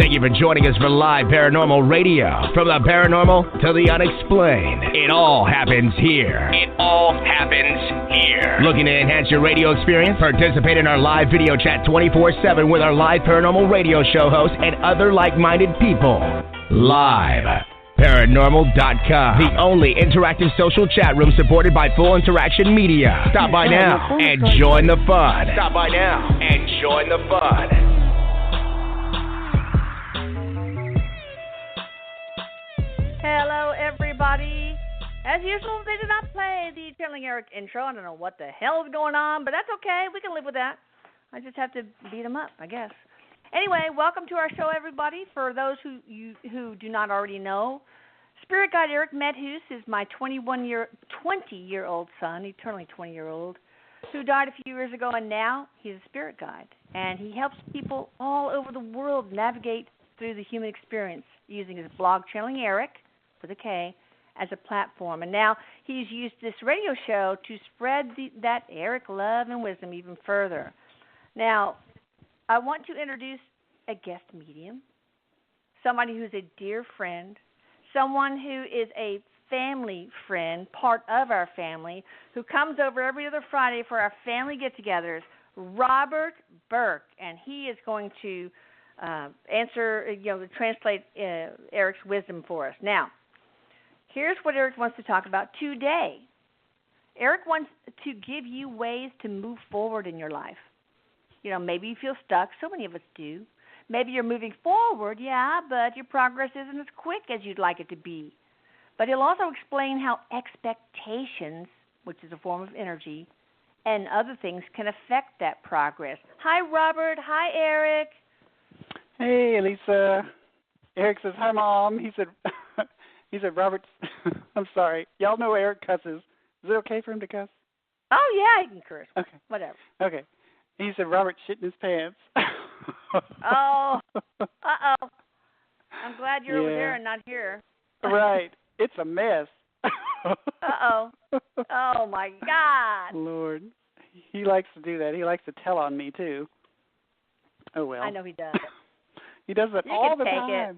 Thank you for joining us for live paranormal radio. From the paranormal to the unexplained, it all happens here. It all happens here. Looking to enhance your radio experience? Participate in our live video chat 24/7 with our live paranormal radio show hosts and other like-minded people. Live. Paranormal.com, the only interactive social chat room supported by Full Interaction Media. Stop by now and join the fun. Stop by now and join the fun. Hello, everybody. As usual, they did not play the Channeling Erik intro. I don't know what the hell is going on, but that's okay. We can live with that. I just have to beat them up, I guess. Anyway, welcome to our show, everybody. For those who do not already know, Spirit Guide Erik Medhus is my 20-year-old son, eternally 20-year-old, who died a few years ago, and now he's a spirit guide. And he helps people all over the world navigate through the human experience using his blog, Channeling Erik, with a K, as a platform. And now he's used this radio show to spread that Erik love and wisdom even further. Now, I want to introduce a guest medium, somebody who's a dear friend, someone who is a family friend, part of our family, who comes over every other Friday for our family get-togethers, Robert Burke, and he is going to translate Erik's wisdom for us. Now, here's what Erik wants to talk about today. Erik wants to give you ways to move forward in your life. You know, maybe you feel stuck. So many of us do. Maybe you're moving forward, yeah, but your progress isn't as quick as you'd like it to be. But he'll also explain how expectations, which is a form of energy, and other things can affect that progress. Hi, Robert. Hi, Erik. Hey, Lisa. Erik says, hi, Mom. He said, Robert, I'm sorry. Y'all know Erik cusses. Is it okay for him to cuss? Oh, yeah, he can curse. Okay. Whatever. Okay. He said, Robert shit in his pants. Oh, uh-oh. I'm glad you're over there and not here. Right. It's a mess. Uh-oh. Oh, my God. Lord. He likes to do that. He likes to tell on me, too. Oh, well. I know he does. He does that all the time. It.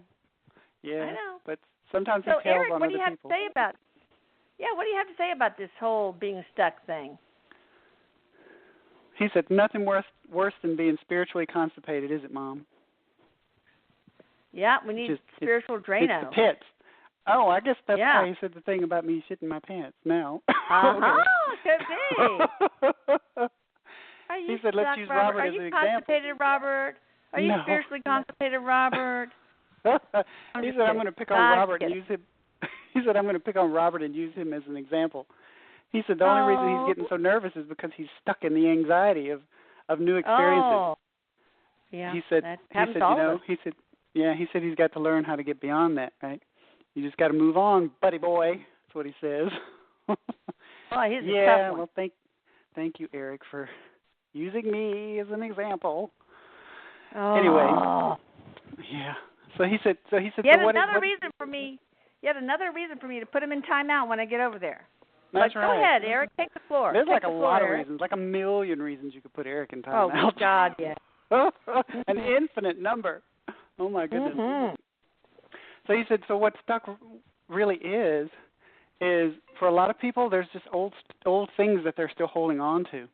Yeah. I know. But sometimes he tells Erik, on what do other you have people. to say about what do you have to say about this whole being stuck thing? He said, nothing worse than being spiritually constipated, is it, Mom? Yeah, we need spiritual Drano. It's the pits. Oh, I guess that's why he said the thing about me shitting my pants now. Uh-huh, could be. He said, let's use Robert as an example. Are you constipated, Robert? Are you spiritually constipated, Robert? He said, I'm going to pick on Robert and use him. He said, I'm going to pick on Robert and use him as an example. He said the only reason he's getting so nervous is because he's stuck in the anxiety of new experiences. Oh. Yeah, he said, he said he's got to learn how to get beyond that, right? You just got to move on, buddy boy. That's what he says. Oh, he's a tough one. Well, thank you, Erik, for using me as an example. Oh. Anyway, yeah. So he said. Yet another reason for me to put him in timeout when I get over there. That's right. Go ahead, Erik. Take the floor. There's a lot of reasons, like a million reasons you could put Erik in timeout. Oh, God, yeah. An infinite number. Oh, my goodness. Mm-hmm. So he said, so what stuck really is for a lot of people, there's just old things that they're still holding on to,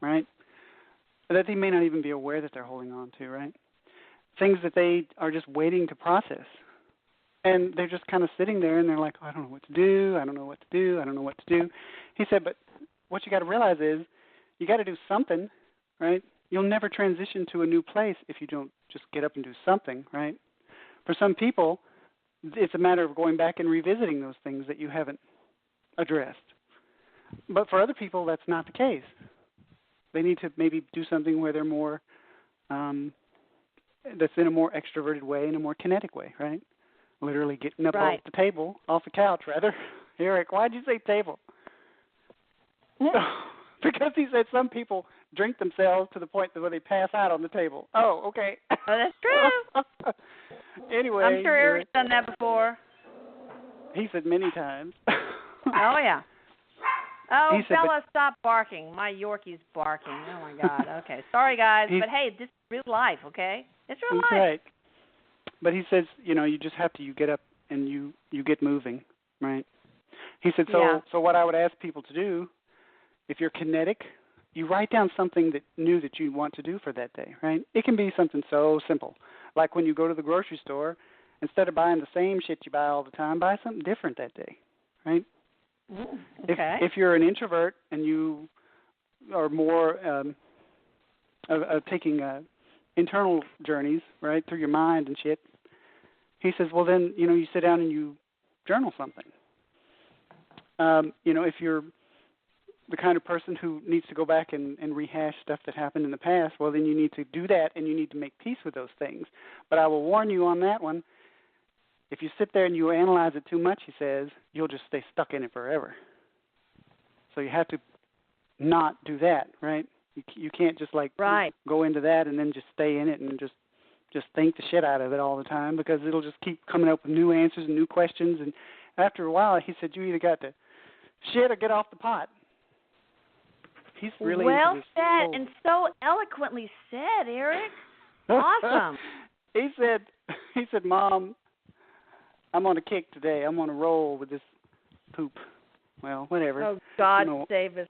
right? That they may not even be aware that they're holding on to, right? Things that they are just waiting to process. And they're just kind of sitting there, and they're like, I don't know what to do. I don't know what to do. I don't know what to do. He said, but what you got to realize is you got to do something, right? You'll never transition to a new place if you don't just get up and do something, right? For some people, it's a matter of going back and revisiting those things that you haven't addressed. But for other people, that's not the case. They need to maybe do something where they're more, that's in a more extroverted way, in a more kinetic way, right? Literally getting up off the table, off the couch, rather. Erik, why'd you say table? Because he said some people drink themselves to the point that where they pass out on the table. Oh, okay. Oh, that's true. Anyway. I'm sure Erik's done that before. He said many times. Oh, yeah. Oh, He said, Bella, stop barking. My Yorkie's barking. Oh, my God. Okay. Sorry, guys. But, hey, this is real life, okay? It's real life. Right. But he says, you just have to, you get up and you get moving, right? He said, so what I would ask people to do, if you're kinetic, you write down something new that you want to do for that day, right? It can be something so simple, like when you go to the grocery store, instead of buying the same shit you buy all the time, buy something different that day, right? Okay. If you're an introvert and you are more taking internal journeys, right, through your mind and shit, he says, well, then, you sit down and you journal something. If you're the kind of person who needs to go back and rehash stuff that happened in the past, well, then you need to do that and you need to make peace with those things. But I will warn you on that one, if you sit there and you analyze it too much, he says, you'll just stay stuck in it forever. So you have to not do that, right? You can't just go into that and then just stay in it and just think the shit out of it all the time, because it'll just keep coming up with new answers and new questions. And after a while, he said, you either got to shit or get off the pot. He's really well said, and so eloquently said, Erik. Awesome. He said, Mom, I'm on a kick today. I'm on a roll with this poop. Well, whatever. Oh, God save us.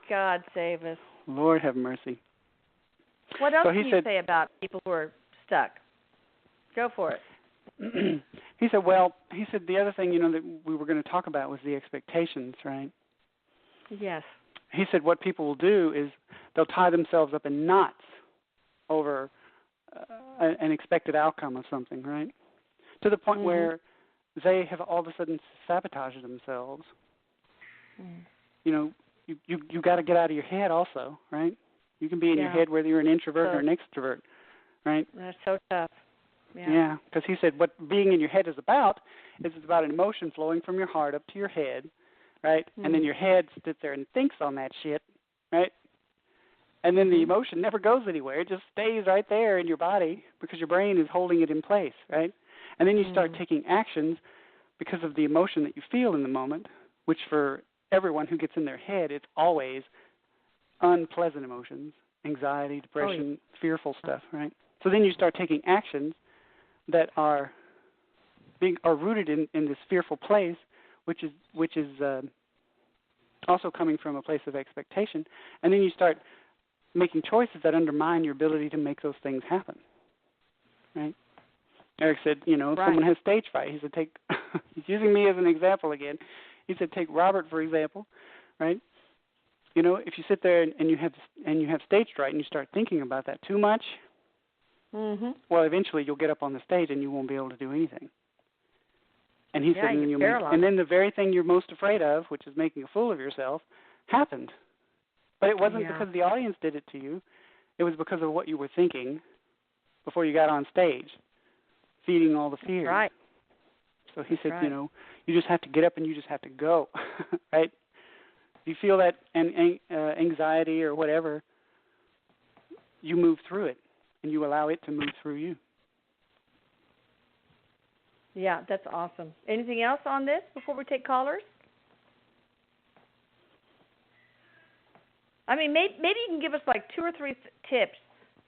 God save us. Lord have mercy. What else can you say about people who are stuck? Go for it. He said the other thing, that we were going to talk about was the expectations, right? Yes. He said what people will do is they'll tie themselves up in knots over an expected outcome of something, right? To the point where they have all of a sudden sabotaged themselves. You got to get out of your head also, right? You can be in your head whether you're an introvert or an extrovert, right? That's so tough. Yeah, because he said what being in your head is about an emotion flowing from your heart up to your head, right? And then your head sits there and thinks on that shit, right? And then the emotion never goes anywhere. It just stays right there in your body because your brain is holding it in place, right? And then you start taking actions because of the emotion that you feel in the moment, which for everyone who gets in their head, it's always unpleasant emotions, anxiety, depression, fearful stuff, right? So then you start taking actions that are rooted in this fearful place, which is also coming from a place of expectation, and then you start making choices that undermine your ability to make those things happen, right? Erik said, if someone has stage fright, he said, he's using me as an example again. He said, take Robert for example, right? If you sit there and you have stage fright and you start thinking about that too much, well, eventually you'll get up on the stage and you won't be able to do anything. And he said, and then the very thing you're most afraid of, which is making a fool of yourself, happened. But it wasn't because the audience did it to you. It was because of what you were thinking before you got on stage, feeding all the fear. Right. So he said, you just have to get up and you just have to go, right? If you feel that anxiety or whatever, you move through it and you allow it to move through you. Yeah, that's awesome. Anything else on this before we take callers? I mean, maybe you can give us like 2 or 3 tips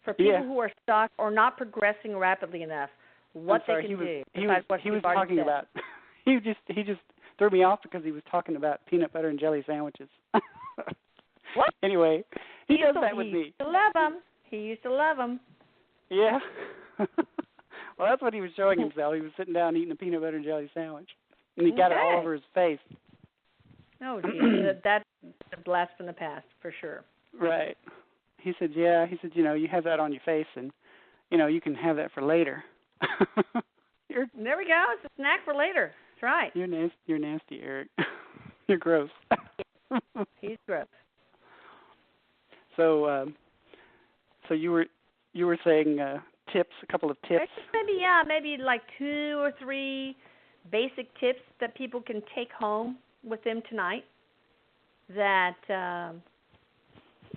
for people who are stuck or not progressing rapidly enough. What they can do. He was talking about. He just threw me off because he was talking about peanut butter and jelly sandwiches. What? Anyway, he does that with me. He used to love them. Yeah. Well, that's what he was showing himself. He was sitting down eating a peanut butter and jelly sandwich, and he got it all over his face. Oh, geez. That's a blast from the past, for sure. Right. He said, you have that on your face, and, you can have that for later. There we go. It's a snack for later. That's right. You're nasty, Erik. You're gross. He's gross. So you were saying tips, a couple of tips. Maybe like 2 or 3 basic tips that people can take home with them tonight that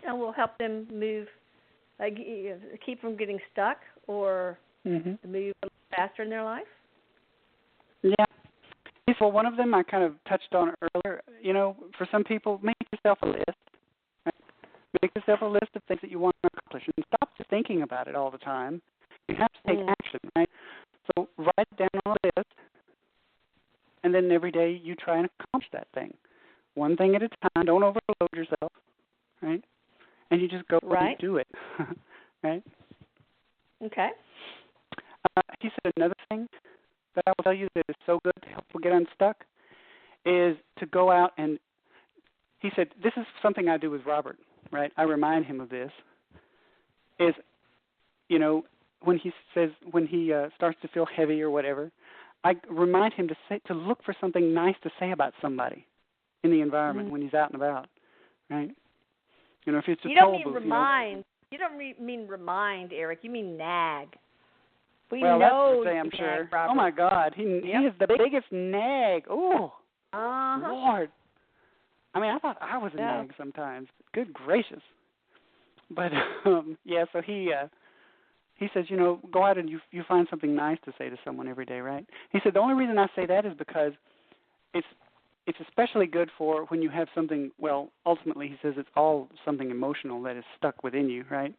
will help them move, keep from getting stuck or move a little faster in their life. Yeah. Well, one of them I kind of touched on earlier. For some people, make yourself a list. Right? Make yourself a list of things that you want to accomplish, and stop just thinking about it all the time. You have to take action, right? So and then every day you try and accomplish that thing. One thing at a time. Don't overload yourself, right? And you just go and you do it, right? Okay. He said another thing that I will tell you that is so good to help people get unstuck is to go out and, he said, this is something I do with Robert, right? I remind him of this, is, you know, when he starts to feel heavy or whatever, I remind him to look for something nice to say about somebody in the environment when he's out and about, right? You know, if it's a you don't toll mean booth, remind. You don't mean remind, Erik. You mean nag. Well, know that's for damn sure. nag, Robert. Oh my God, he is the biggest nag. Oh, Lord. I mean, I thought I was a nag sometimes. Good gracious. But so he says, you know, go out and you find something nice to say to someone every day, right? He said the only reason I say that is because it's especially good for when you have something, well, ultimately he says it's all something emotional that is stuck within you, right?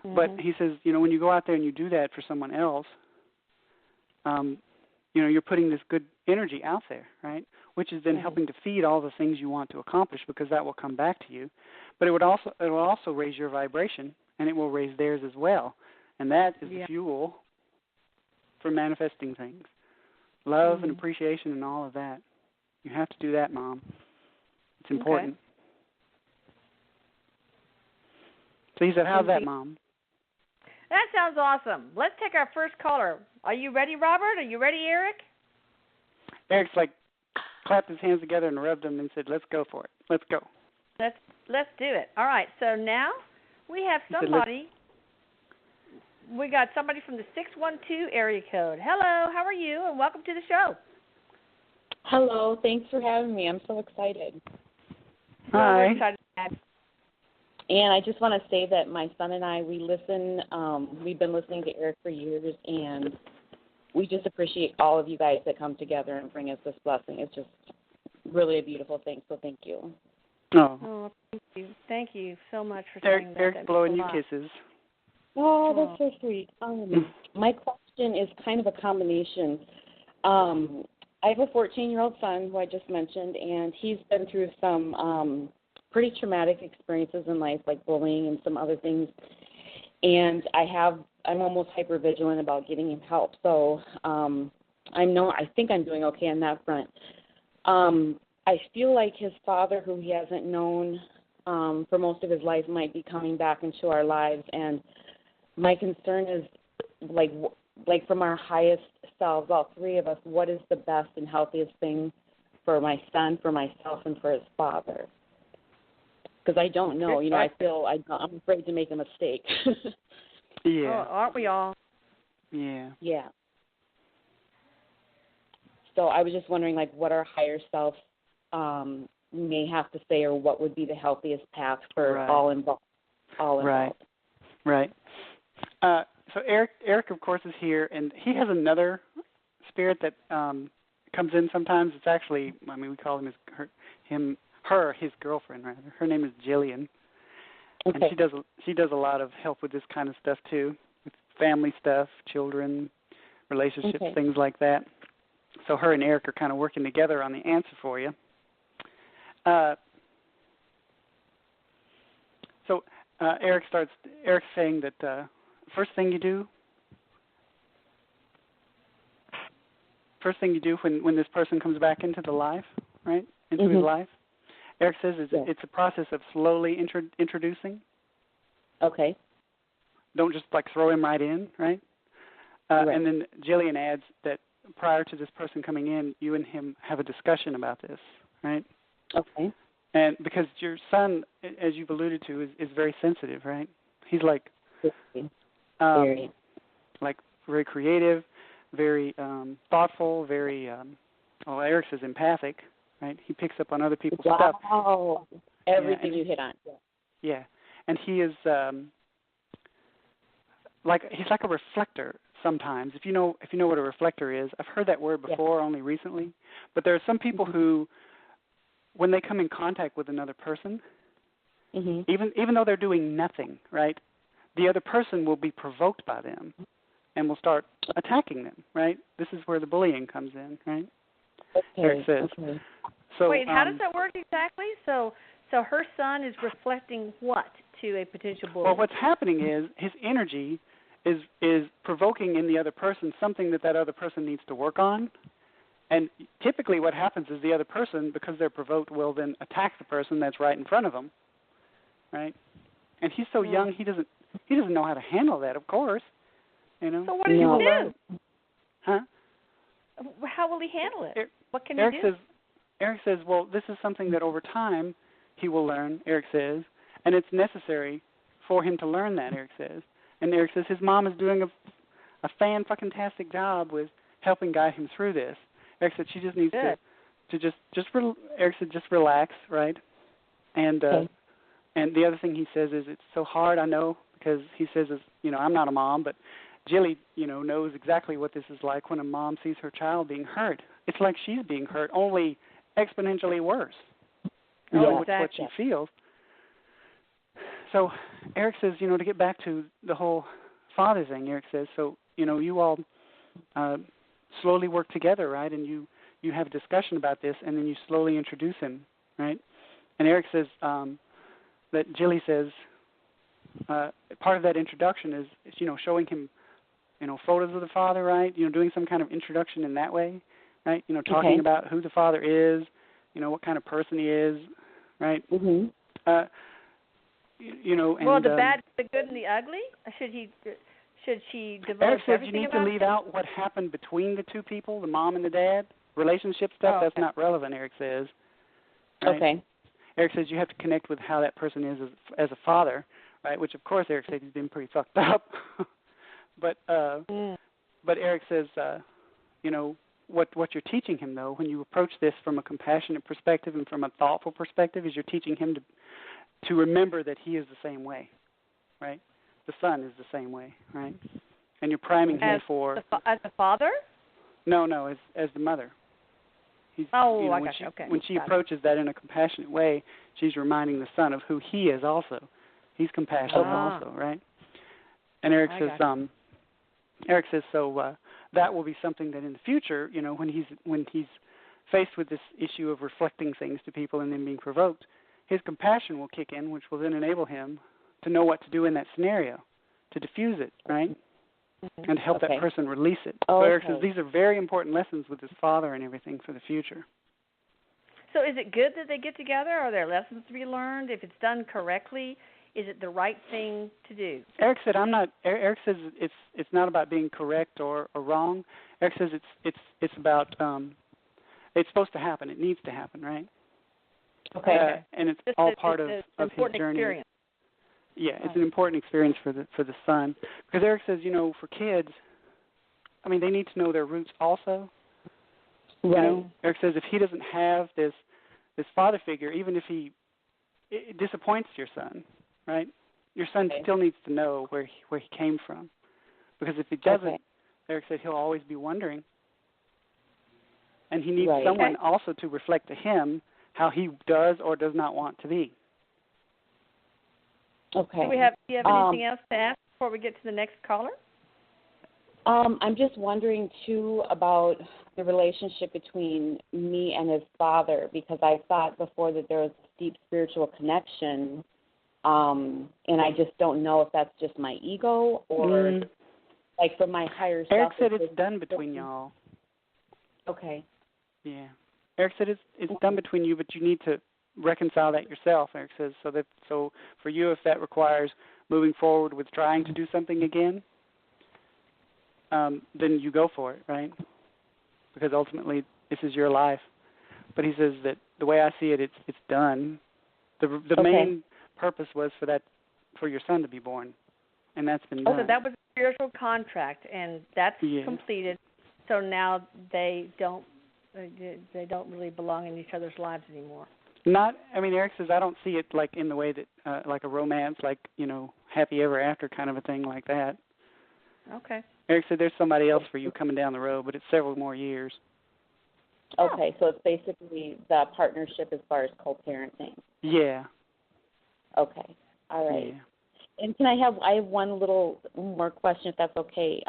But he says, you know, when you go out there and you do that for someone else, you know, you're putting this good energy out there, right? Which is then helping to feed all the things you want to accomplish, because that will come back to you. But it will also raise your vibration, and it will raise theirs as well. And that is the fuel for manifesting things. Love and appreciation and all of that. You have to do that, Mom. It's important. Okay. So he said, how's that, Mom? That sounds awesome. Let's take our first caller. Are you ready, Robert? Are you ready, Erik? Erik's like clapped his hands together and rubbed them and said, let's go for it. Let's go. Let's do it. All right. So now we have somebody. We got somebody from the 612 area code. Hello. How are you? And welcome to the show. Hello. Thanks for having me. I'm so excited. Hi. We're excited to have you. And I just want to say that my son and I, we listen. We've been listening to Erik for years, and we just appreciate all of you guys that come together and bring us this blessing. It's just really a beautiful thing, so thank you. Oh, thank you. Thank you so much for saying that. Erik's blowing you kisses. Oh, that's so sweet. My question is kind of a combination. I have a 14-year-old son who I just mentioned, and he's been through some pretty traumatic experiences in life, like bullying and some other things. And I'm almost hypervigilant about getting him help. So I think I'm doing okay on that front. I feel like his father, who he hasn't known for most of his life, might be coming back into our lives. And my concern is, like from our highest selves, all three of us, what is the best and healthiest thing for my son, for myself, and for his father? Because I don't know. You know, I'm afraid to make a mistake. Yeah. Oh, aren't we all? Yeah. Yeah. So I was just wondering, like, what our higher self may have to say, or what would be the healthiest path for all involved. Right. So Erik, of course, is here, and he has another spirit that comes in sometimes. It's actually, we call him his girlfriend, rather. Her name is Jillian. Okay. And she does a lot of help with this kind of stuff too, with family stuff, children, relationships, things like that. So her and Erik are kind of working together on the answer for you. So Erik's saying that first thing you do when this person comes back into the life, right, into his life, Erik says it's a process of slowly introducing. Okay. Don't just like throw him right in, right? And then Jillian adds that prior to this person coming in, you and him have a discussion about this, right? Okay. And because your son, as you've alluded to, is very sensitive, right? He's like, very creative, very thoughtful, very, Erik says empathic, right? He picks up on other people's stuff. Wow. Everything you hit on. Yeah. And he is he's like a reflector sometimes. If you know what a reflector is, I've heard that word before, only recently. But there are some people who, when they come in contact with another person, even though they're doing nothing, right, the other person will be provoked by them and will start attacking them, right? This is where the bullying comes in, right? Eric says. Okay. So, wait, how does that work exactly? So her son is reflecting what to a potential bully? Well, what's happening is his energy is provoking in the other person something that other person needs to work on. And typically what happens is the other person, because they're provoked, will then attack the person that's right in front of them, right? And he's so young, he doesn't know how to handle that, of course. You know. So what does he do? Huh? How will he handle it? What can he do? Erik says, well, this is something that over time he will learn, Erik says, and it's necessary for him to learn that, Erik says. And Erik says his mom is doing a fan-fucking-tastic job with helping guide him through this. Erik said she just needs to Erik said just relax, right? And and the other thing he says is it's so hard, I know, because he says, I'm not a mom, but Jilly, knows exactly what this is like when a mom sees her child being hurt. It's like she's being hurt, only exponentially worse. What she feels. So Erik says, to get back to the whole father thing, Erik says, so, you all slowly work together, right? And you have a discussion about this, and then you slowly introduce him, right? And Erik says that Jilly says part of that introduction is showing him, photos of the father, right? Doing some kind of introduction in that way, right? Talking about who the father is, what kind of person he is, right? Mm-hmm. And, the bad, the good, and the ugly. Should she divulge Erik says everything you need about to leave out what happened between the two people, the mom and the dad. Relationship stuff, that's not relevant, Erik says. Right? Okay. Erik says you have to connect with how that person is as a father, right? Which, of course, Erik says he's been pretty fucked up. But Erik says, what you're teaching him, though, when you approach this from a compassionate perspective and from a thoughtful perspective, is you're teaching him to remember that he is the same way, right? The son is the same way, right? And you're priming him for... As a father? No, as the mother. I got you. Okay. When she approaches that in a compassionate way, she's reminding the son of who he is also. He's compassionate also, right? And Erik says, so that will be something that in the future, when he's faced with this issue of reflecting things to people and then being provoked, his compassion will kick in, which will then enable him to know what to do in that scenario, to diffuse it, right? Mm-hmm. And help that person release it. So Erik says these are very important lessons with his father and everything for the future. So is it good that they get together? Are there lessons to be learned? If it's done correctly, is it the right thing to do? Erik said, Erik says it's not about being correct or wrong. Erik says it's about it's supposed to happen. It needs to happen, right? Okay. And it's all part of his journey. Experience. Yeah, it's an important experience for the son. Because Erik says, for kids, they need to know their roots also. Right. Erik says if he doesn't have this father figure, even if it disappoints your son, right? Your son still needs to know where he came from. Because if he doesn't, Erik said he'll always be wondering. And he needs someone also to reflect to him how he does or does not want to be. Okay. Do you have anything else to ask before we get to the next caller? I'm just wondering, too, about the relationship between me and his father, because I thought before that there was a deep spiritual connection, and I just don't know if that's just my ego or, like, from my higher self. Erik said it's done between y'all. Okay. Yeah. Erik said it's done between you, but you need to reconcile that yourself, Erik says, so for you, if that requires moving forward with trying to do something again, then you go for it, right? Because ultimately this is your life. But he says that the way I see it, it's done. The main purpose was for your son to be born, and that's been done. So that was a spiritual contract, and that's completed. So now they don't really belong in each other's lives anymore. Erik says I don't see it like in the way that like a romance, like, happy ever after kind of a thing like that. Okay. Erik said there's somebody else for you coming down the road, but it's several more years. Okay, so it's basically the partnership as far as co-parenting. Yeah. Okay. All right. And I have one little more question, if that's okay.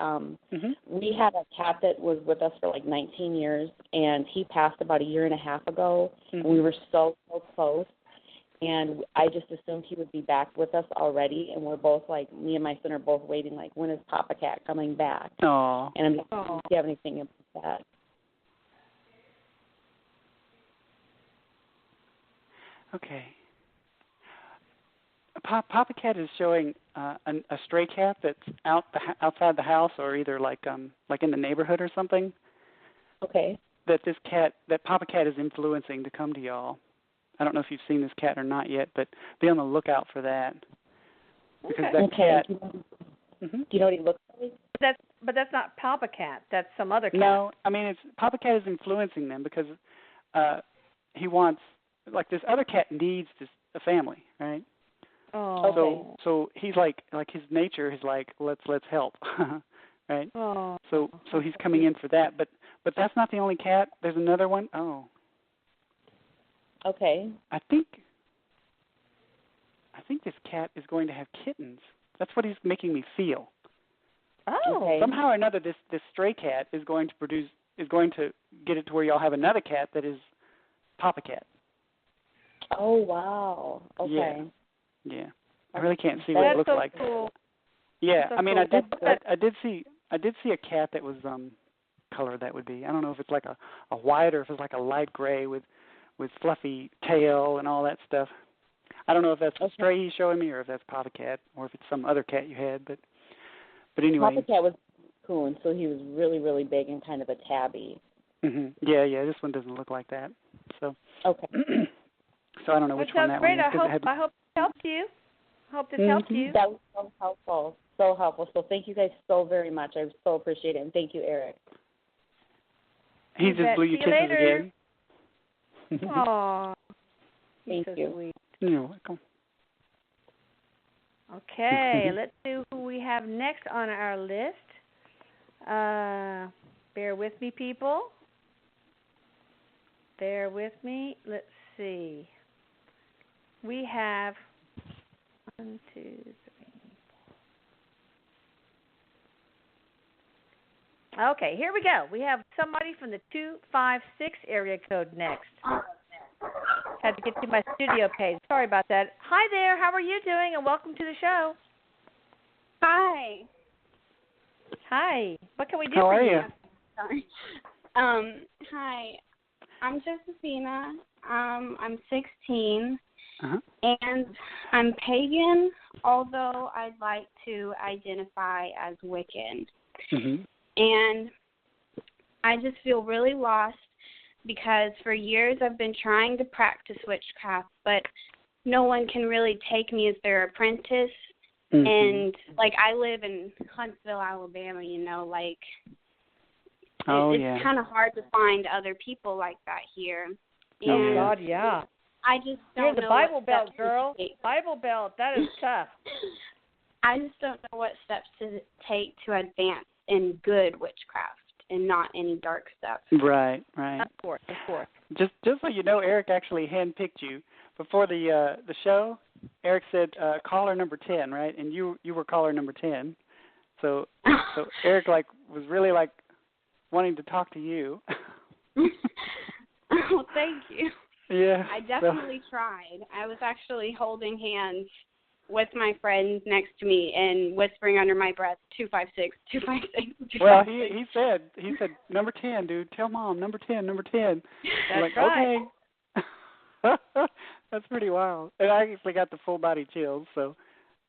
We had a cat that was with us for like 19 years, and he passed about a year and a half ago. And we were so close, and I just assumed he would be back with us already. And we're both like, me and my son are both waiting, like, when is Papa Cat coming back? Oh. And I'm just wondering if you have anything about that. Okay. Papa Cat is showing a stray cat that's outside the house, or either like in the neighborhood or something. Okay. That Papa Cat is influencing to come to y'all. I don't know if you've seen this cat or not yet, but be on the lookout for that. Because that cat. Do you know what he looks like? But that's not Papa Cat. That's some other cat. No, I mean it's Papa Cat is influencing them because he wants, like, this other cat needs a family, right? Oh. Okay. So he's like his nature is like let's help, right? Oh. So he's coming in for that, but that's not the only cat. There's another one. Oh. Okay. I think this cat is going to have kittens. That's what he's making me feel. Oh. Okay. Somehow or another, this stray cat is going to get it to where y'all have another cat that is Papa Cat. Oh wow. Okay. Yeah. I really can't see what it looks like. Cool. Yeah, so I mean, cool. I did see a cat that was color that would be. I don't know if it's like a white or if it's like a light gray with fluffy tail and all that stuff. I don't know if that's a stray he's showing me or if that's Papa Cat or if it's some other cat you had, but anyway. Papa Cat was coon, so he was really, really big and kind of a tabby. Yeah, this one doesn't look like that. So okay. So I don't know which one that great. one is. I hope this helped you. Hope this helped you. That was so helpful. So helpful. So thank you guys so very much. I so appreciate it. And thank you, Erik. He just blew you kisses again. Aww. Thank you. Sweet. You're welcome. Okay, let's see who we have next on our list. Bear with me, people. Bear with me. Let's see. We have 1, 2, 3. Okay, here we go. We have somebody from the 256 area code next. Had to get to my studio page. Sorry about that. Hi there. How are you doing? And welcome to the show. Hi. Hi. What can we do How for are you? Sorry. Hi. I'm Josephina. I'm 16, and I'm pagan, although I'd like to identify as Wiccan. And I just feel really lost because for years I've been trying to practice witchcraft, but no one can really take me as their apprentice. And, like, I live in Huntsville, Alabama, it's kind of hard to find other people like that here. Oh, God, yeah. I just don't You're the know Bible what Belt, steps girl. to take. Bible Belt, that is tough. I just don't know what steps to take to advance in good witchcraft and not any dark stuff. Right. Of course. Just so you know, Erik actually handpicked you before the show. Erik said caller number 10, right? And you were caller number 10. So Erik was really wanting to talk to you. Oh, thank you. Yeah. I definitely tried. I was actually holding hands with my friends next to me and whispering under my breath, 256, 256, 256. Well, he said number 10, dude. Tell Mom number 10, number 10. That's right. Okay. That's pretty wild. And I actually got the full body chills. So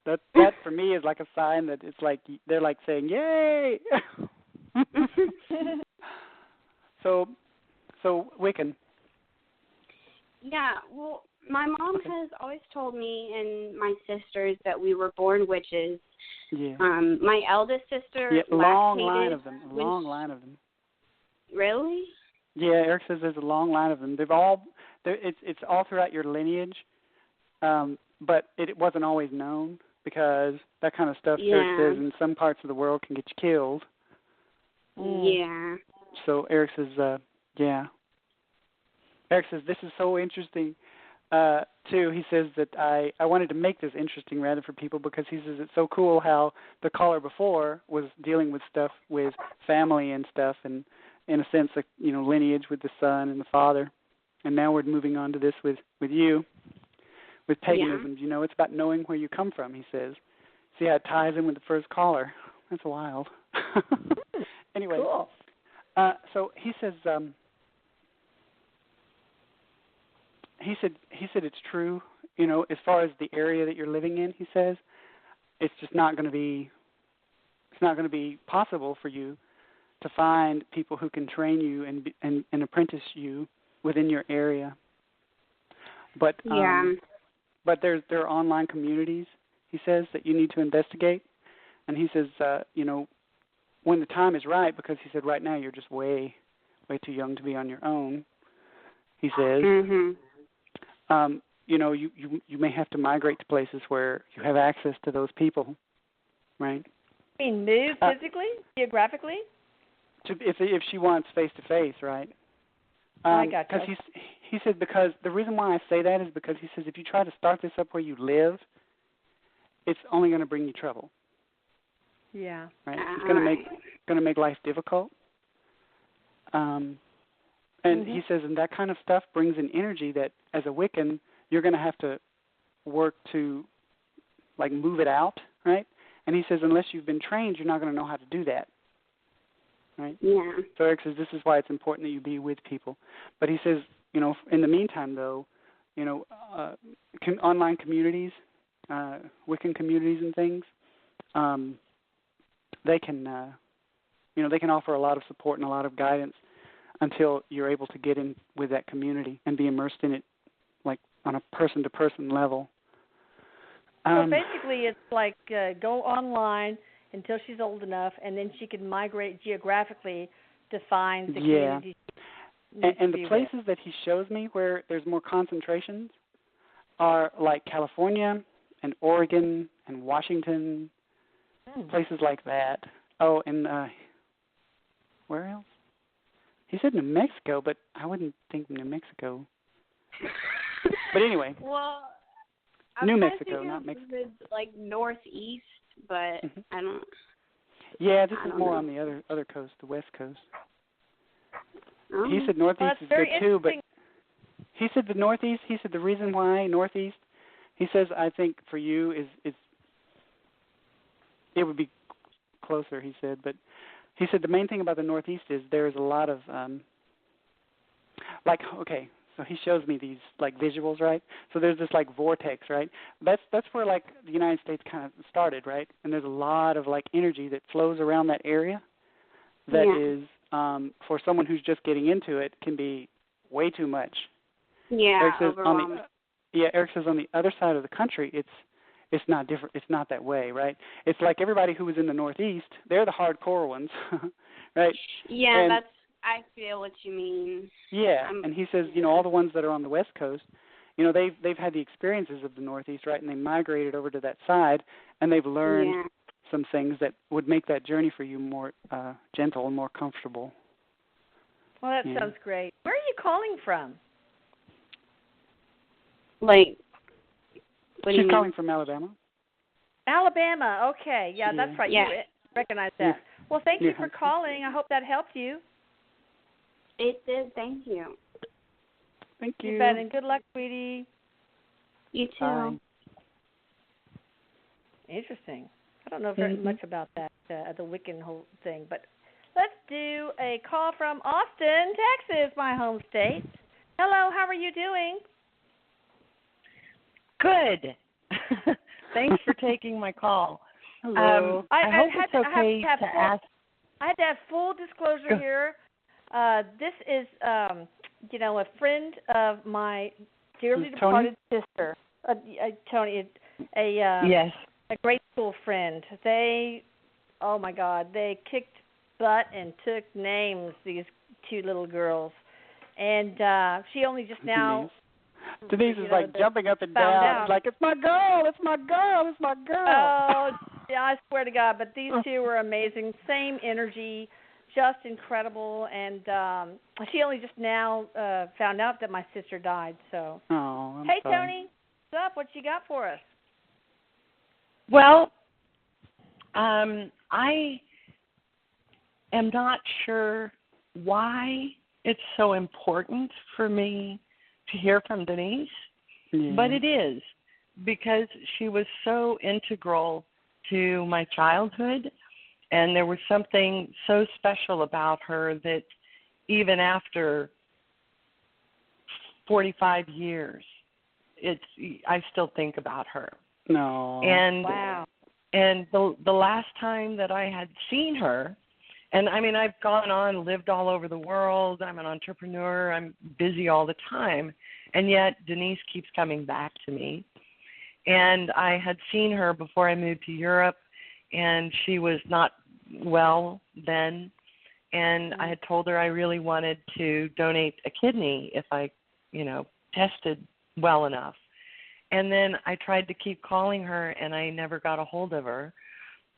that for me is like a sign that it's like they're like saying, "Yay!" So Wiccan. Yeah, well, my mom has always told me and my sisters that we were born witches. Yeah. My eldest sister long line lactated of them. Long line of them. Really? Yeah, Erik says there's a long line of them. It's all throughout your lineage, but it wasn't always known because that kind of stuff, Erik says, in some parts of the world can get you killed. Yeah. So Erik says, yeah. Erik says, this is so interesting. too, he says that I wanted to make this interesting rather for people because he says it's so cool how the caller before was dealing with stuff with family and stuff and in a sense, like, lineage with the son and the father. And now we're moving on to this with you, with paganism. Yeah. It's about knowing where you come from, he says. See how it ties in with the first caller. That's wild. Anyway, cool. So he says, he said it's true, as far as the area that you're living in, he says, it's just not going to be possible for you to find people who can train you and apprentice you within your area. But but there are online communities, he says, that you need to investigate. And he says, when the time is right, because he said right now you're just way too young to be on your own, he says, you may have to migrate to places where you have access to those people, right? You mean move physically, geographically? If she wants face-to-face, right? I got you. Because he said, because the reason why I say that is because he says if you try to start this up where you live, it's only going to bring you trouble. Yeah. Right. It's going to make life difficult. And he says, and that kind of stuff brings an energy that, as a Wiccan, you're going to have to work to, like, move it out, right? And he says, unless you've been trained, you're not going to know how to do that, right? Yeah. So Erik says this is why it's important that you be with people. But he says, in the meantime, though, online communities, Wiccan communities and things, they can offer a lot of support and a lot of guidance until you're able to get in with that community and be immersed in it, like on a person-to-person level. So basically, it's like go online until she's old enough, and then she can migrate geographically to find the community. And the places that he shows me where there's more concentrations are like California and Oregon and Washington, places like that. Oh, and where else? He said New Mexico, but I wouldn't think New Mexico. But anyway. Well, New Mexico, not Mexico. It's like northeast, but I don't. Yeah, this is more on the other coast, the west coast. He said northeast is good too, but he said the northeast. He said the reason why northeast. He says I think for you is it would be closer. He said, but he said the main thing about the northeast is there is a lot of so he shows me these like visuals, right? So there's this like vortex, right? That's where like the United States kind of started, right? And there's a lot of like energy that flows around that area that is for someone who's just getting into it can be way too much. Yeah. Erik says Erik says on the other side of the country it's not different. It's not that way, right? It's like everybody who was in the Northeast, they're the hardcore ones, right? Yeah, I feel what you mean. Yeah, and he says, all the ones that are on the West Coast, they've had the experiences of the Northeast, right? And they migrated over to that side, and they've learned some things that would make that journey for you more gentle and more comfortable. Well, that sounds great. Where are you calling from? Like, she's calling from Alabama. Alabama, okay. Yeah, that's right. Yeah. You recognize that. Yeah. Well, thank you for calling. I hope that helped you. It did. Thank you. Thank you. You bet, and good luck, sweetie. You too. Bye. Interesting. I don't know very much about that, the Wiccan whole thing, but let's do a call from Austin, Texas, my home state. Hello, how are you doing? Good. Thanks for taking my call. Hello. I hope it's okay to ask. I had to have full disclosure here. This is, a friend of my dearly departed sister, Tony, yes. A grade school friend. They kicked butt and took names, these two little girls. And she only just now... Denise is like jumping up and down. It's like, it's my girl, it's my girl, it's my girl. Oh, yeah, I swear to God. But these two were amazing. Same energy. just incredible, and she only just now found out that my sister died. So, I'm hey, sorry. Tony, what's up? What you got for us? Well, I am not sure why it's so important for me to hear from Denise, but it is, because she was so integral to my childhood, and there was something so special about her that even after 45 years, I still think about her. No. And wow. And the last time that I had seen her, and I mean, I've gone on, lived all over the world. I'm an entrepreneur. I'm busy all the time. And yet Denise keeps coming back to me. And I had seen her before I moved to Europe, and she was not well then. And I had told her I really wanted to donate a kidney if I, tested well enough. And then I tried to keep calling her, and I never got a hold of her.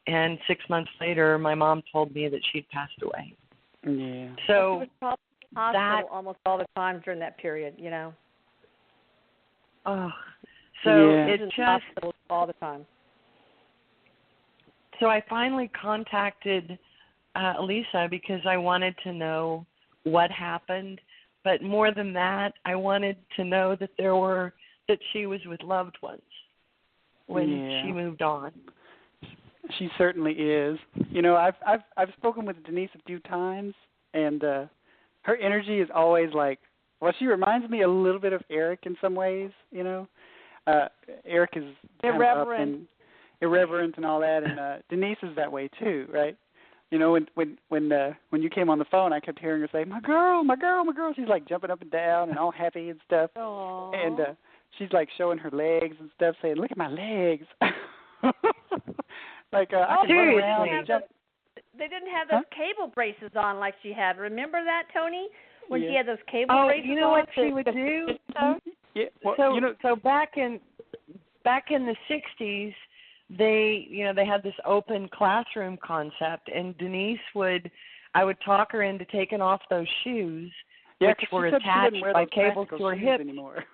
And 6 months later, my mom told me that she'd passed away. Yeah. She So was probably in the hospital almost all the time during that period, Oh, so Yeah. it in the just hospital all the time. So I finally contacted Elisa because I wanted to know what happened. But more than that, I wanted to know that that she was with loved ones when she moved on. She certainly is. I've spoken with Denise a few times, and her energy is always like, well, she reminds me a little bit of Erik in some ways. Erik is kind of up and irreverent and all that, and Denise is that way too, right? When you came on the phone, I kept hearing her say, "My girl, my girl, my girl." She's like jumping up and down and all happy and stuff. Aww. And she's like showing her legs and stuff, saying, "Look at my legs." Like I can run around and jump. They didn't have those cable braces on like she had. Remember that, Tony? When she had those cable braces on? You know what she would do? Yeah. Well, so back in the 60s, they had this open classroom concept, and Denise I would talk her into taking off those shoes, which were attached by cables to her hips. Anymore.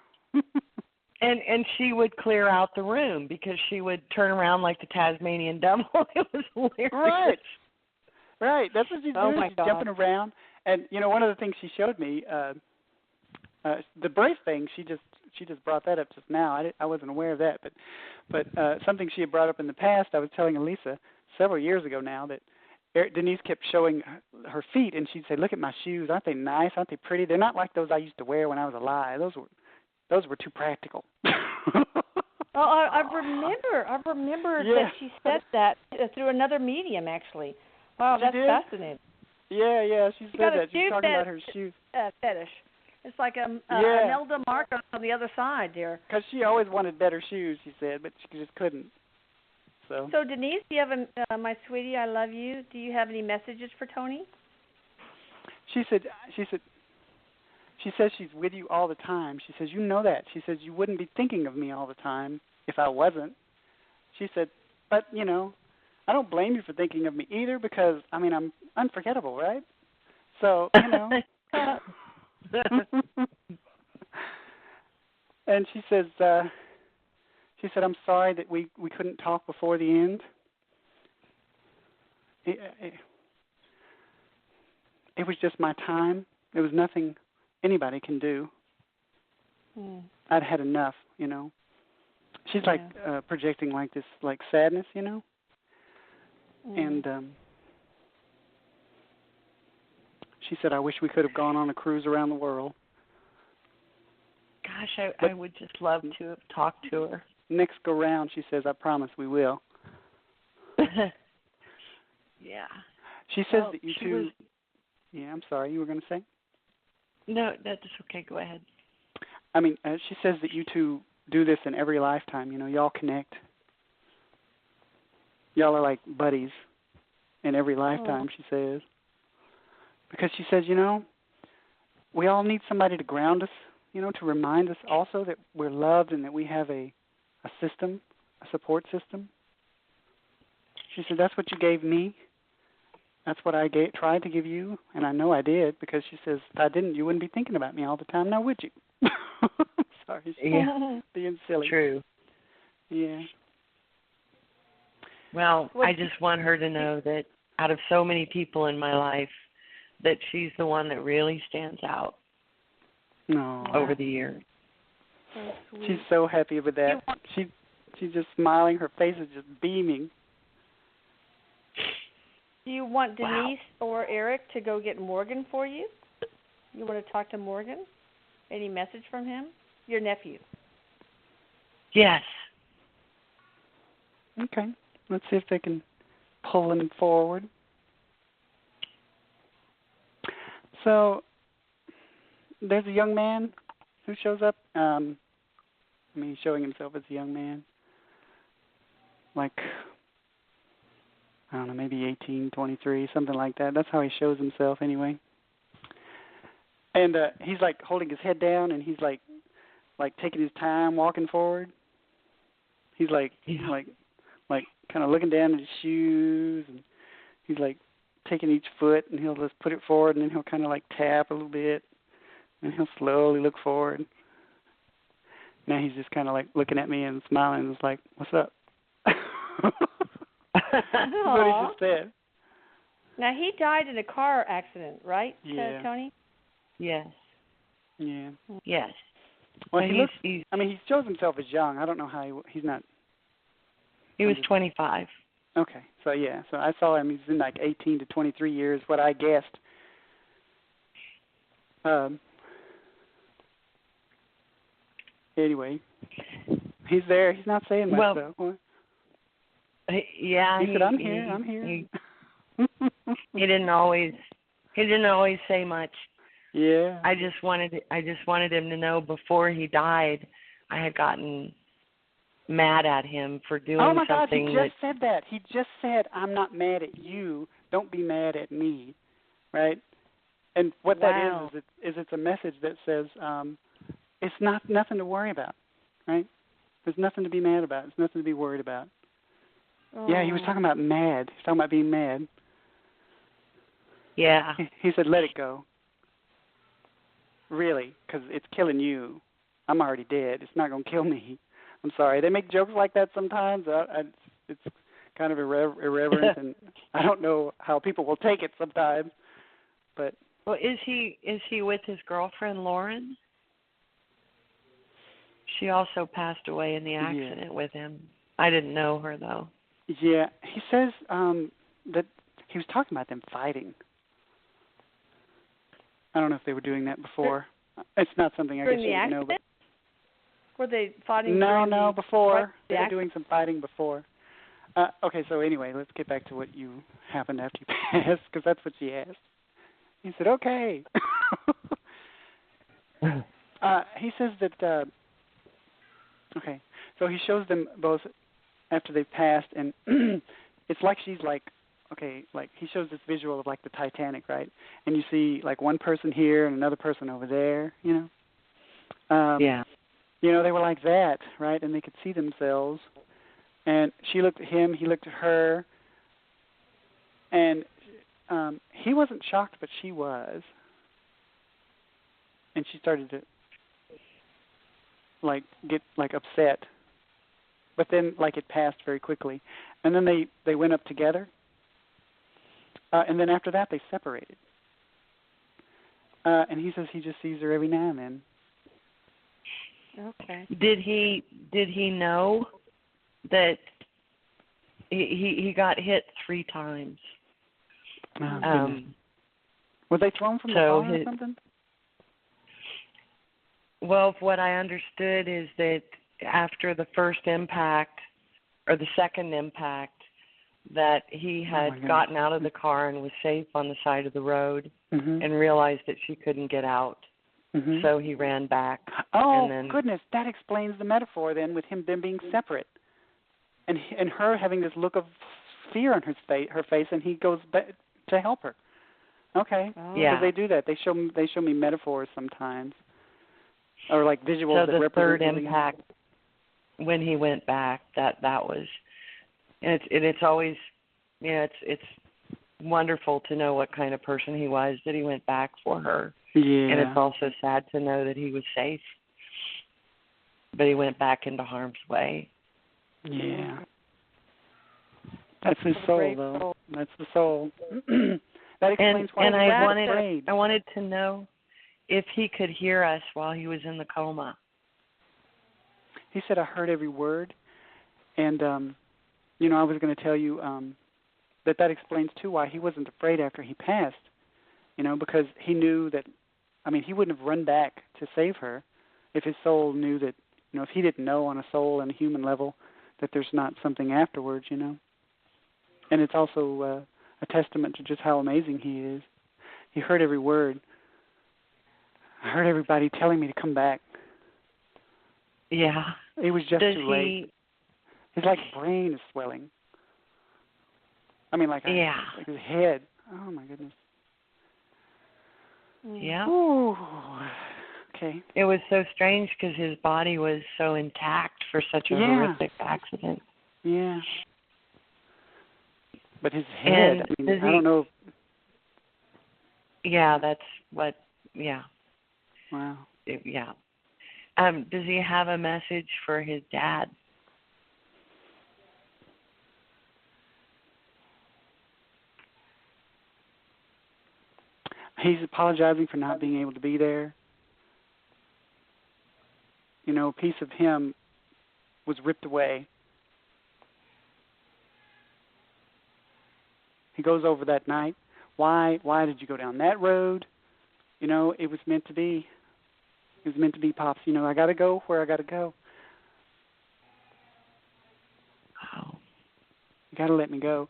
And she would clear out the room because she would turn around like the Tasmanian devil. It was hilarious. Right. That's what she's doing. She's jumping around. And one of the things she showed me, the brace thing, she just brought that up just now. I wasn't aware of that, but something she had brought up in the past. I was telling Elisa several years ago now that Denise kept showing her feet, and she'd say, "Look at my shoes. Aren't they nice? Aren't they pretty? They're not like those I used to wear when I was alive. Those were too practical." Oh, I remember that she said that through another medium, actually. Wow, that's fascinating. Yeah, she said that. She's talking about her shoes. Fetish. It's like an Elda Marcos on the other side, dear. Because she always wanted better shoes, she said, but she just couldn't. So Denise, do you have my sweetie, I love you. Do you have any messages for Tony? She says she's with you all the time. She says, you know that. She says, you wouldn't be thinking of me all the time if I wasn't. She said, but, I don't blame you for thinking of me either because, I'm unforgettable, right? So, And she said, I'm sorry that we couldn't talk before the end. It was just my time. There was nothing anybody can do. I'd had enough, She's like projecting like this, like sadness, And she said, I wish we could have gone on a cruise around the world. Gosh, I would just love to have talked to her. Next go round, she says, I promise we will. Yeah. She says that you two... Yeah, I'm sorry, you were going to say? No, that's okay. Go ahead. She says that you two do this in every lifetime. Y'all connect. Y'all are like buddies in every lifetime, she says. Because she says, we all need somebody to ground us, to remind us also that we're loved and that we have a system, a support system. She said, that's what you gave me. That's what I tried to give you, and I know I did, because she says, if I didn't, you wouldn't be thinking about me all the time, now would you? Sorry, she's being silly. True. Yeah. Well, I just want her to know that out of so many people in my life, that she's the one that really stands out over the years. So she's so happy with that. She's just smiling. Her face is just beaming. Do you want Denise or Erik to go get Morgan for you? You want to talk to Morgan? Any message from him? Your nephew. Yes. Okay. Let's see if they can pull him forward. So there's a young man who shows up. He's showing himself as a young man. Like, I don't know, maybe 18, 23, something like that. That's how he shows himself anyway. And he's like holding his head down, and he's like taking his time walking forward. He's like kind of looking down at his shoes, and he's like taking each foot, and he'll just put it forward, and then he'll kind of like tap a little bit, and he'll slowly look forward. Now he's just kind of like looking at me and smiling, and it's like, "What's up?" That's what he just said. Now, he died in a car accident, right, Tony? Yes. Yeah. Yes. Well, he shows himself as young. I don't know how he's not. He was 25. Okay. So I saw him. He's in like 18 to 23 years, what I guessed. Anyway, he's there. He's not saying much, though. Yeah. He said, I'm here. He didn't always say much. Yeah. I just wanted him to know before he died, I had gotten mad at him for doing something. Oh my God, he just said that. He just said, "I'm not mad at you. Don't be mad at me." Right? And what that is it's a message that says it's nothing to worry about. Right? There's nothing to be mad about. There's nothing to be worried about. Oh. Yeah, he was talking about mad. He was talking about being mad. Yeah. He said, "Let it go." Really, because it's killing you. I'm already dead. It's not going to kill me. I'm sorry. They make jokes like that sometimes. It's kind of irreverent, and I don't know how people will take it sometimes. But well, is he with his girlfriend Lauren? She also passed away in the accident with him. I didn't know her though. Yeah, he says that he was talking about them fighting. I don't know if they were doing that before. It's not something I guess you would know. But were they fighting? No, before. They were doing some fighting before. Okay, so anyway, let's get back to what you happened after you passed, because that's what she asked. He said, okay. He says that, okay, so he shows them both after they've passed, and it's like she's like, okay, like he shows this visual of like the Titanic, right? And you see like one person here and another person over there, you know? Yeah. You know, they were like that, right? And they could see themselves. And she looked at him, he looked at her. And he wasn't shocked, but she was. And she started to like get like upset. But then like it passed very quickly. And then they went up together. And then after that, they separated. And he says he just sees her every now and then. Okay. Did he know that he got hit 3 times? Were they thrown from the car or something? Well, what I understood is that after the first impact or the second impact, that he had gotten out of the car and was safe on the side of the road and realized that she couldn't get out. So he ran back. Oh, and then, goodness. That explains the metaphor then with them being separate. And her having this look of fear on her face, and he goes back to help her. Okay. Yeah. Because they do that. They show me metaphors sometimes. Or like visuals that represent. So the third impact, when he went back, that was... And it's always, you know, it's wonderful to know what kind of person he was, that he went back for her. Yeah. And it's also sad to know that he was safe, but he went back into harm's way. Yeah. That's his soul, though. That's the soul. That explains why and he was afraid. I wanted to know if he could hear us while he was in the coma. He said, I heard every word. And, I was going to tell you that explains, too, why he wasn't afraid after he passed, because he knew that, he wouldn't have run back to save her if his soul knew that, if he didn't know on a soul and a human level that there's not something afterwards, And it's also a testament to just how amazing he is. He heard every word. I heard everybody telling me to come back. Yeah. It was just too late. His brain is swelling. Like his head. Oh my goodness. Yeah. Ooh. Okay. It was so strange because his body was so intact for such a horrific accident. Yeah. But his head, I don't know. Yeah, that's what, yeah. Wow. Yeah. Does he have a message for his dad? He's apologizing for not being able to be there. A piece of him was ripped away. He goes over that night. Why did you go down that road? It was meant to be. It was meant to be, Pops. I got to go where I got to go. Wow. You got to let me go.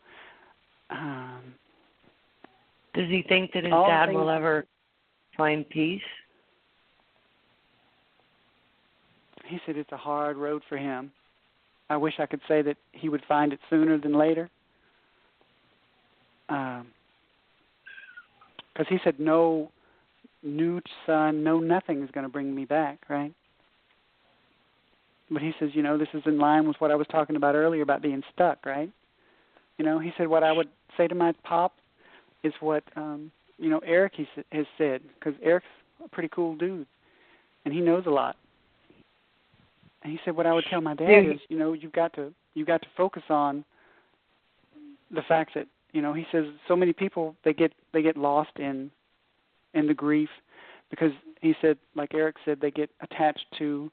Does he think that his dad will ever find peace? He said it's a hard road for him. I wish I could say that he would find it sooner than later. Because he said no new son, no nothing is going to bring me back, right? But he says, this is in line with what I was talking about earlier about being stuck, right? He said what I would say to my pop is what, Erik has said, because Erik's a pretty cool dude, and he knows a lot. And he said what I would tell my dad is, you've got to focus on the fact that, he says so many people they get lost in the grief because he said, like Erik said, they get attached to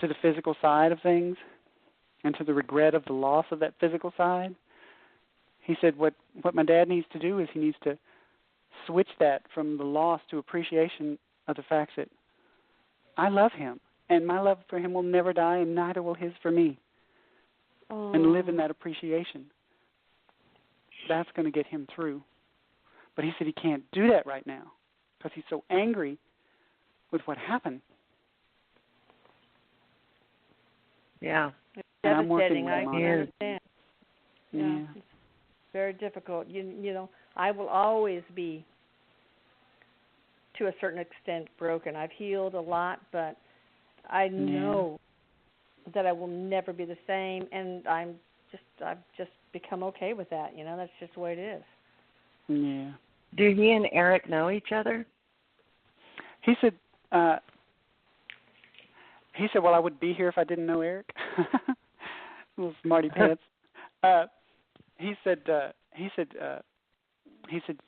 the physical side of things and to the regret of the loss of that physical side. He said what my dad needs to do is he needs to switch that from the loss to appreciation of the fact that I love him and my love for him will never die and neither will his for me. Oh. And live in that appreciation. That's going to get him through. But he said he can't do that right now because he's so angry with what happened. Yeah. It's and I'm devastating. working with I him can understand. Yeah. It's very difficult. I will always be, to a certain extent, broken. I've healed a lot, but I know that I will never be the same, and I've just become okay with that. That's just the way it is. Yeah. Do he and Erik know each other? He said, well, I would be here if I didn't know Erik. Little smarty pants. He said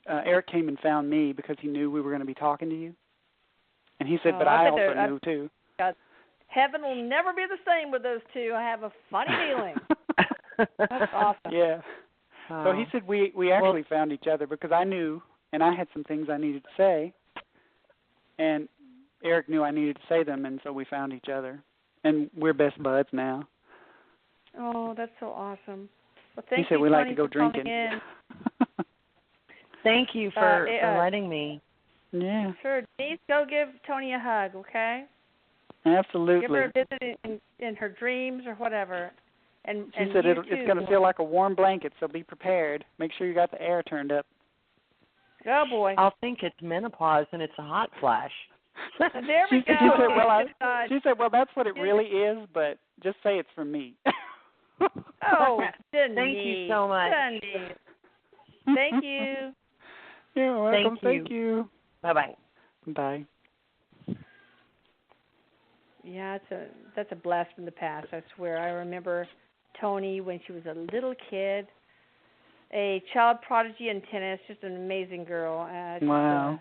Erik came and found me because he knew we were going to be talking to you. And he said, but I also knew too. Heaven will never be the same with those two. I have a funny feeling. That's awesome. Yeah. So he said we actually found each other because I knew, and I had some things I needed to say, and Erik knew I needed to say them, and so we found each other, and we're best buds now. Oh, that's so awesome. Well, thank you, he said we Tony, like to go drinking. Thank you for letting me. Yeah. Sure. Denise, go give Tony a hug, okay? Absolutely. Give her a visit in her dreams or whatever. And she said it's going to feel like a warm blanket, so be prepared. Make sure you got the air turned up. Oh, boy. I'll think it's menopause and it's a hot flash. There we go. She said, well, that's what it really is, but just say it's for me. Oh, Denise. Thank you so much. Denise. Thank you. You're welcome. Thank you. Bye-bye. Bye. Yeah, that's a blast from the past. I swear. I remember Tony when she was a little kid, a child prodigy in tennis, just an amazing girl. Wow.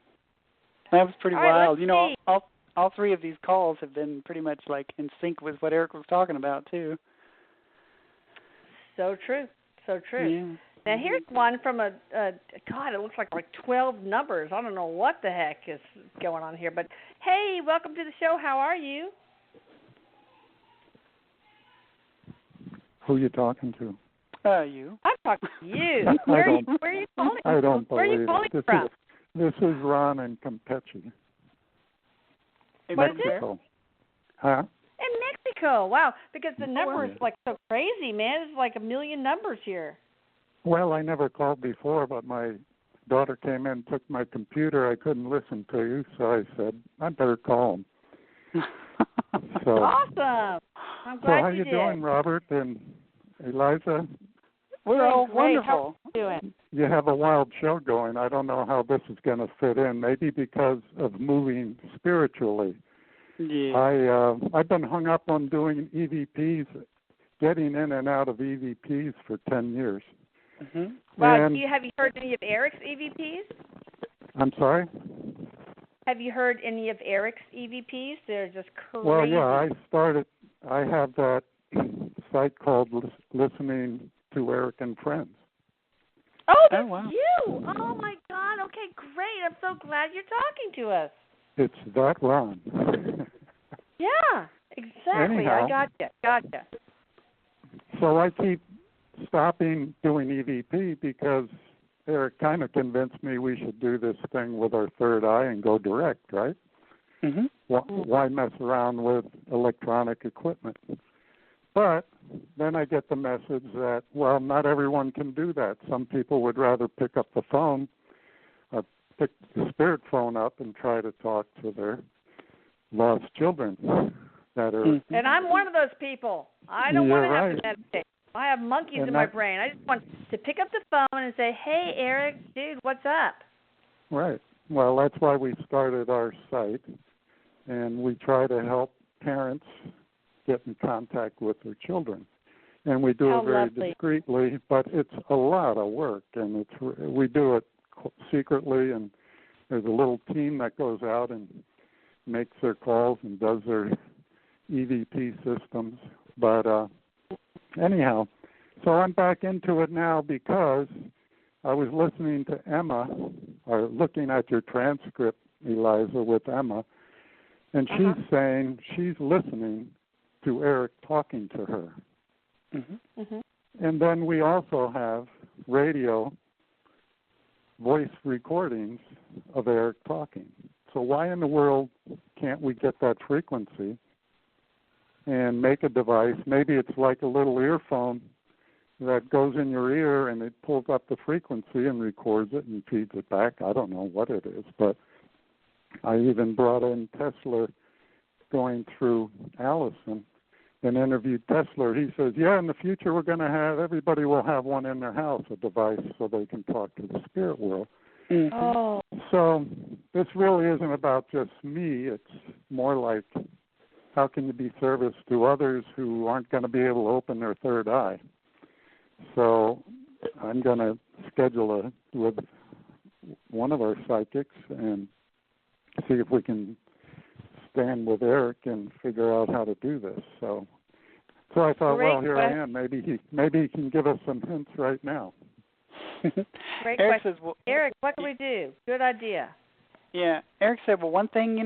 That was pretty wild. You know, all three of these calls have been pretty much like in sync with what Erik was talking about too. So true. So true. Yeah. Now here's one from God, it looks like 12 numbers. I don't know what the heck is going on here, but hey, welcome to the show. How are you? Who are you talking to? You. I'm talking to you. Where are you calling? I don't Where are you believe calling it. from? This is Ron in Campeche, Mexico. Huh? In Mexico. Wow, because the number is so crazy, man. It's like a million numbers here. Well, I never called before, but my daughter came in, took my computer. I couldn't listen to you, so I said, I better call him. So, awesome. I'm glad how you doing, Robert and Eliza? We're all wonderful. How are you doing? You have a wild show going. I don't know how this is going to fit in. Maybe because of moving spiritually. Yeah. I've been hung up on doing EVPs, getting in and out of EVPs for 10 years. Mm-hmm. Wow, have you heard any of Erik's EVPs? I'm sorry? Have you heard any of Erik's EVPs? They're just crazy. Well, yeah, I have that site called Listening to Erik and Friends. Oh, that's you! Oh, my God. Okay, great. I'm so glad you're talking to us. It's that Ron. Yeah, exactly. Anyhow, I gotcha. So I keep stopping doing EVP because Erik kind of convinced me we should do this thing with our third eye and go direct, right? Mm-hmm. Why mess around with electronic equipment? But then I get the message that, well, not everyone can do that. Some people would rather pick up the phone, pick the spirit phone up and try to talk to their lost children that are. And I'm one of those people. I don't want to have to meditate. I have monkeys in my brain. I just want to pick up the phone and say, hey, Erik, dude, what's up? Right. Well, that's why we started our site, and we try to help parents get in contact with their children. And we do it very discreetly, but it's a lot of work, and we do it secretly, and there's a little team that goes out and makes their calls and does their EVP systems. But anyhow, so I'm back into it now because I was listening to Emma, or looking at your transcript, Eliza, with Emma, and she's saying she's listening to Erik talking to her. Mm-hmm. Mm-hmm. And then we also have radio voice recordings of Erik talking. So why in the world can't we get that frequency and make a device? Maybe it's like a little earphone that goes in your ear and it pulls up the frequency and records it and feeds it back. I don't know what it is, but I even brought in Tesla going through Allison and interviewed Tesla. He says, yeah, in the future we're going to have, everybody will have one in their house, a device so they can talk to the spirit world. Mm-hmm. Oh. So this really isn't about just me. It's more like how can you be service to others who aren't going to be able to open their third eye. So I'm going to schedule with one of our psychics and see if we can stand with Erik and figure out how to do this. So I thought, well, here I am. Maybe he can give us some hints right now. Great Erik question. says, well, Erik, what can we do? Good idea. Yeah, Erik said, well, one thing,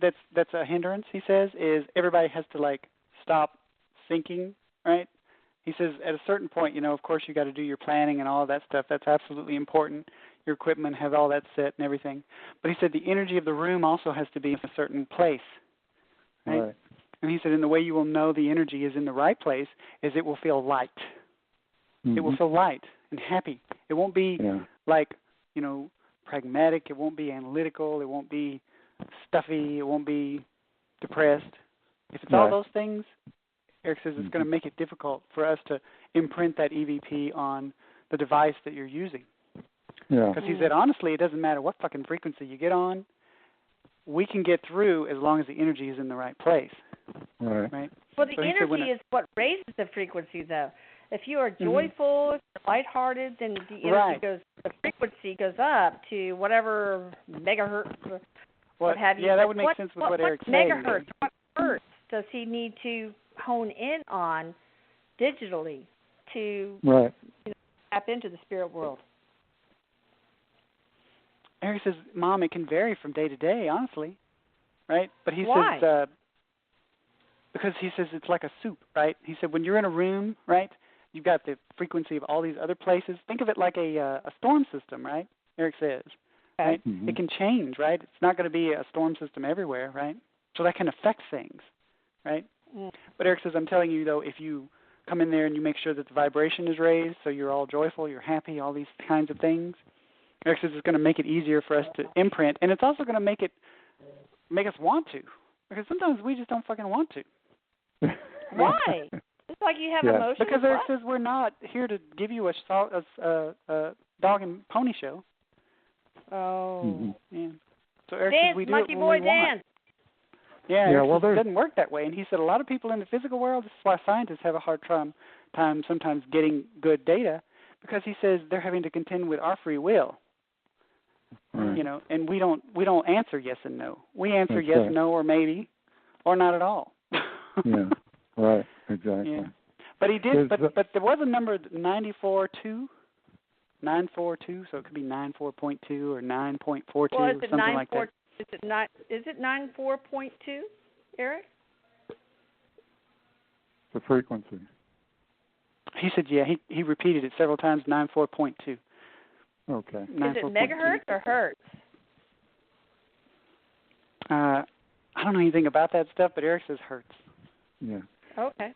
that's a hindrance, he says, is everybody has to, stop thinking, right? He says at a certain point, of course you got to do your planning and all of that stuff. That's absolutely important. Your equipment, have all that set and everything. But he said the energy of the room also has to be in a certain place, right? And he said, and the way you will know the energy is in the right place is it will feel light. Mm-hmm. It will feel light and happy. It won't be pragmatic. It won't be analytical. It won't be stuffy. It won't be depressed. If it's all those things, Erik says it's going to make it difficult for us to imprint that EVP on the device that you're using. Yeah. Because he said, honestly, it doesn't matter what fucking frequency you get on. We can get through as long as the energy is in the right place. Right. Well, the energy is what raises the frequency, though. If you are joyful, lighthearted, then the energy the frequency goes up to whatever megahertz or what have you. Yeah, that would make sense with what Eric's saying. Megahertz, what hertz does he need to hone in on digitally to tap into the spirit world? Eric says, Mom, it can vary from day to day, honestly, right? But he Why? says, because he says it's like a soup, right? He said when you're in a room, right, you've got the frequency of all these other places. Think of it like a storm system, right? Eric says, right? It can change, right? It's not going to be a storm system everywhere, right? So that can affect things, right? But Eric says, I'm telling you, though, if you come in there and you make sure that the vibration is raised so you're all joyful, you're happy, all these kinds of things, Eric says it's going to make it easier for us to imprint, and it's also going to make us want to, because sometimes we just don't fucking want to. Why? It's like you have emotions. Because Eric says we're not here to give you a dog and pony show. Oh. Yeah. So Eric dance, says we do monkey it boy, when we dance. want. Yeah, well, it doesn't work that way. And he said a lot of people in the physical world, this is why scientists have a hard time sometimes getting good data, because he says they're having to contend with our free will. You know, and we don't answer yes and no. We answer yes, no, or maybe, or not at all. Yeah, right, exactly. Yeah. But he did. But there was a number 942, so it could be 94.2 or 9.42 or something like that. Is it 94.2, Eric? The frequency. He said, yeah. He repeated it several times. 94.2. Okay. Is it megahertz or hertz? I don't know anything about that stuff, but Erik says hertz. Yeah. Okay.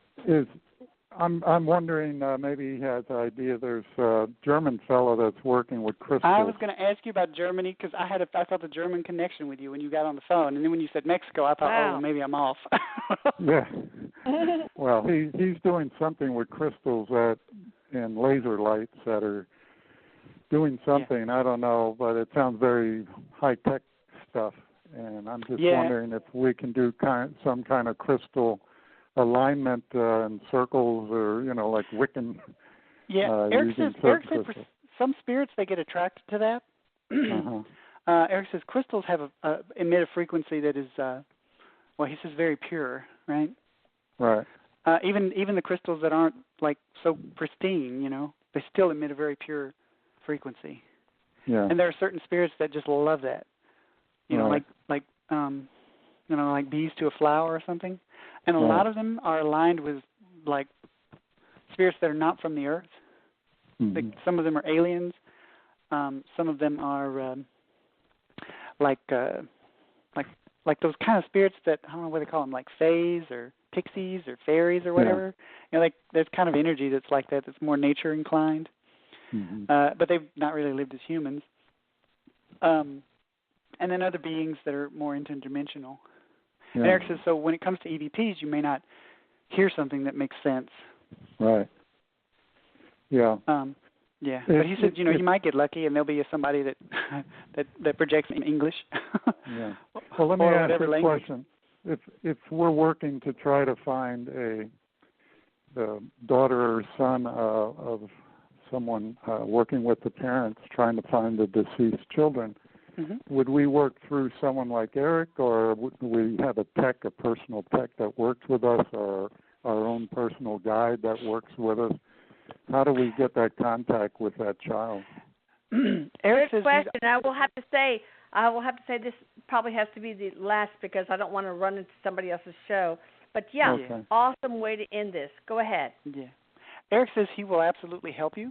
I'm wondering, maybe he has an idea. There's a German fellow that's working with crystals. I was going to ask you about Germany because I felt a German connection with you when you got on the phone, and then when you said Mexico, I thought, oh, well, maybe I'm off. Yeah. Well, he's doing something with crystals and laser lights that are doing something. I don't know, but it sounds very high-tech stuff, and I'm just wondering if we can do some kind of crystal alignment in circles or, like Wiccan. Yeah, Erik says for some spirits, they get attracted to that. Erik says crystals have emit a frequency that is, he says very pure, right? Right. Even the crystals that aren't, like, so pristine, they still emit a very pure frequency. Yeah. And there are certain spirits that just love that. Like bees to a flower or something. And a lot of them are aligned with, like, spirits that are not from the earth. Some of them are aliens. Some of them are like those kind of spirits that, I don't know what they call them, like fays or pixies or fairies or whatever. Like there's kind of energy that's like that, that's more nature inclined. But they've not really lived as humans. And then other beings that are more interdimensional. Yeah. And Erik says, so when it comes to EVPs, you may not hear something that makes sense. Right. Yeah. Yeah. But he said, you might get lucky, and there'll be somebody that projects in English. Yeah. Well, let me ask you a question. If we're working to try to find the daughter or son of someone working with the parents, trying to find the deceased children, would we work through someone like Erik, or would we have a personal tech that works with us, or our own personal guide that works with us? How do we get that contact with that child? Erik's question. I will have to say this probably has to be the last because I don't want to run into somebody else's show. But awesome way to end this. Go ahead. Yeah. Erik says he will absolutely help you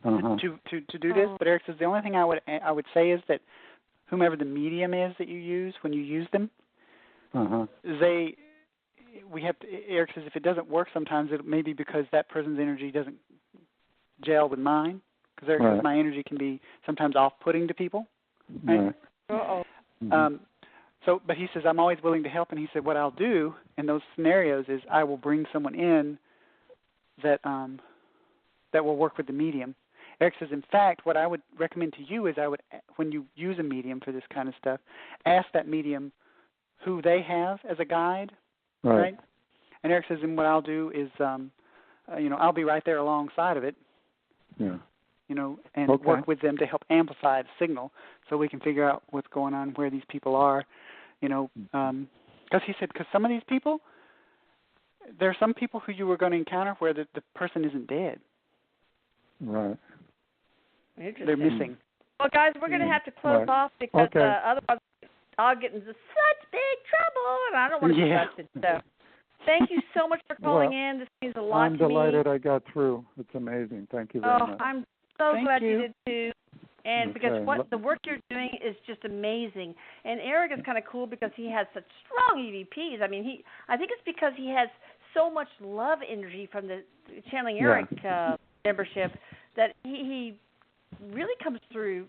to do this. But Erik says the only thing I would say is that whomever the medium is that you use when you use them, Erik says if it doesn't work sometimes, it may be because that person's energy doesn't gel with mine. Because Erik says my energy can be sometimes off-putting to people. Right? But he says I'm always willing to help, and he said what I'll do in those scenarios is I will bring someone in that will work with the medium, Erik says, in fact, what I would recommend to you is when you use a medium for this kind of stuff, ask that medium who they have as a guide, right? And Erik says, and what I'll do is, I'll be right there alongside of it, and work with them to help amplify the signal so we can figure out what's going on, where these people are, because he said, because some of these people, there are some people who you were going to encounter where the person isn't dead. Right. They're missing. Well, guys, we're going to have to close off because otherwise I'll get into such big trouble, and I don't want to be busted. So thank you so much for calling in. This means a lot to me. I'm delighted I got through. It's amazing. Thank you very much. I'm so glad you did too. And because the work you're doing is just amazing. And Erik is kind of cool because he has such strong EVPs. I mean, I think it's because he has so much love energy from the Channeling Erik membership that he really comes through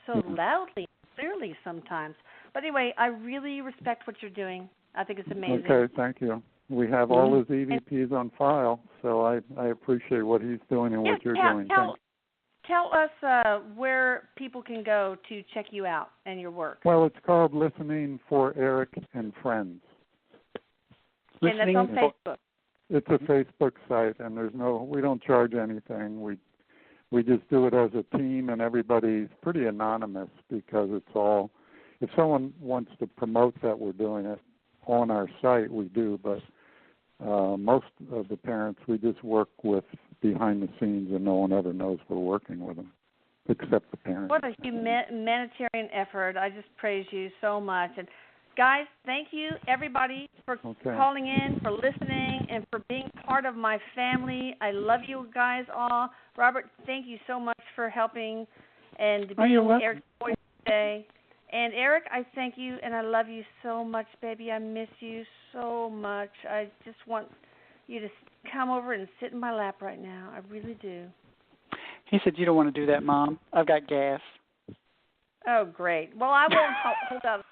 so loudly and clearly sometimes. But anyway, I really respect what you're doing. I think it's amazing. Okay, thank you. We have all his EVPs on file, so I appreciate what he's doing and what you're doing. Tell us where people can go to check you out and your work. Well, it's called Listening for Erik and Friends. And that's on Facebook. It's a Facebook site, and we don't charge anything. We just do it as a team, and everybody's pretty anonymous because it's all. If someone wants to promote that we're doing it on our site, we do. But most of the parents, we just work with behind the scenes, and no one ever knows we're working with them, except the parents. What a humanitarian effort! I just praise you so much. And guys, thank you everybody for calling in, for listening, and for being part of my family. I love you guys all. Robert, thank you so much for helping and being Erik's voice today. And Erik, I thank you, and I love you so much, baby. I miss you so much. I just want you to come over and sit in my lap right now. I really do. He said, you don't want to do that, Mom. I've got gas. Oh, great. Well, I won't hold out,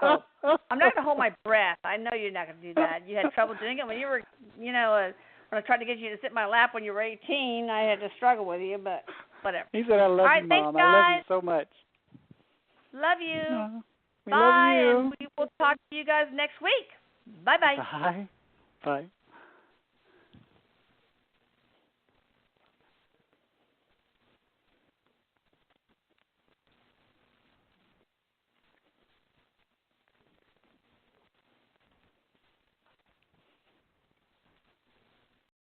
hope. I'm not going to hold my breath. I know you're not going to do that. You had trouble doing it when you were, when I tried to get you to sit in my lap when you were 18. I had to struggle with you, but whatever. He said, I love you, Mom. Thanks, I love you so much. Love you. No, we Bye. love you. And we will talk to you guys next week. Bye-bye. Bye. Bye.